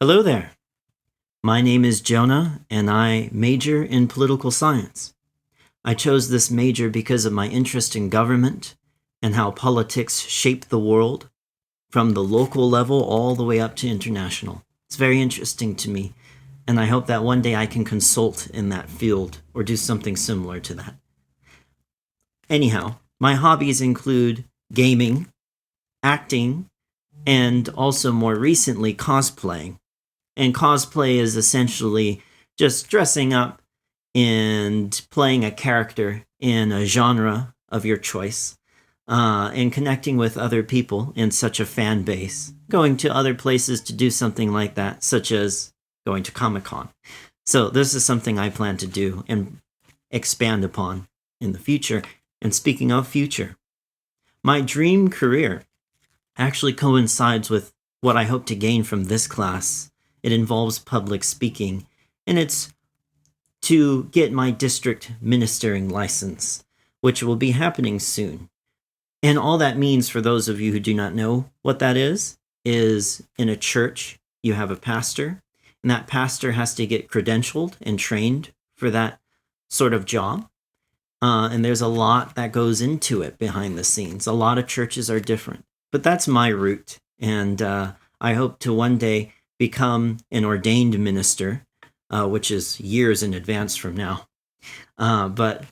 Hello there. My name is Jonah, and I major in political science. I chose this major because of my interest in government and how politics shape the world from the local level all the way up to international. It's very interesting to me, and I hope that one day I can consult in that field or do something similar to that. Anyhow, my hobbies include gaming, acting, and also more recently cosplaying. And cosplay is essentially just dressing up and playing a character in a genre of your choice, and connecting with other people in such a fan base, going to other places to do something like that, such as going to Comic-Con. So this is something I plan to do and expand upon in the future. And speaking of future, my dream career actually coincides with what I hope to gain from this class. It involves public speaking, and it's to get my district ministering license, which will be happening soon. And all that means, for those of you who do not know what that is in a church, you have a pastor, and that pastor has to get credentialed and trained for that sort of job. And there's a lot that goes into it behind the scenes. A lot of churches are different, but that's my route. And I hope to one day become an ordained minister, which is years in advance from now. But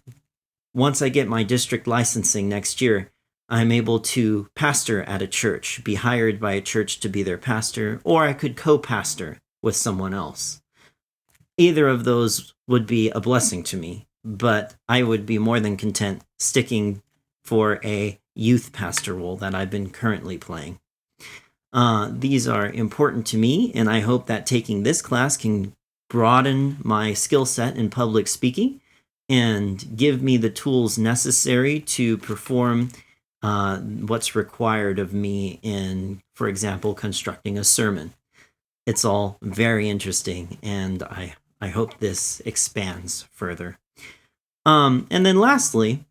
once I get my district licensing next year, I'm able to pastor at a church, be hired by a church to be their pastor, or I could co-pastor with someone else. Either of those would be a blessing to me, but I would be more than content sticking for a youth pastor role that I've been currently playing. These are important to me, and I hope that taking this class can broaden my skill set in public speaking and give me the tools necessary to perform what's required of me in, for example, constructing a sermon. It's all very interesting, and I hope this expands further. And then lastly,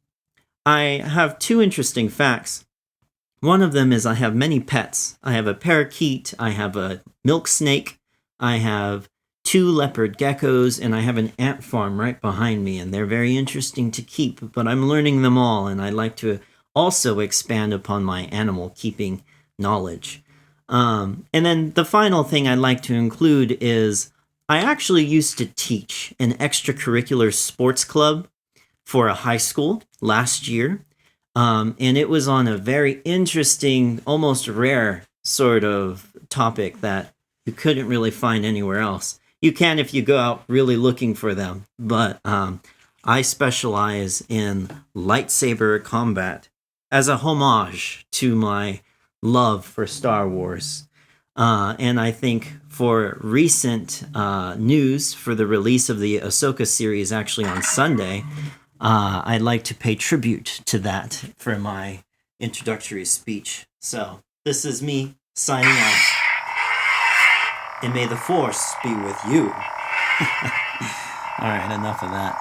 I have two interesting facts. One of them is I have many pets. I have a parakeet, I have a milk snake, I have 2 leopard geckos, and I have an ant farm right behind me, and they're very interesting to keep, but I'm learning them all, and I'd like to also expand upon my animal keeping knowledge. And then the final thing I'd like to include is I actually used to teach an extracurricular sports club for a high school last year. And it was on a very interesting, almost rare sort of topic that you couldn't really find anywhere else. You can if you go out really looking for them, but I specialize in lightsaber combat as a homage to my love for Star Wars. And I think for recent news for the release of the Ahsoka series actually on Sunday, I'd like to pay tribute to that for my introductory speech. So, this is me signing out. And may the Force be with you. All right, enough of that.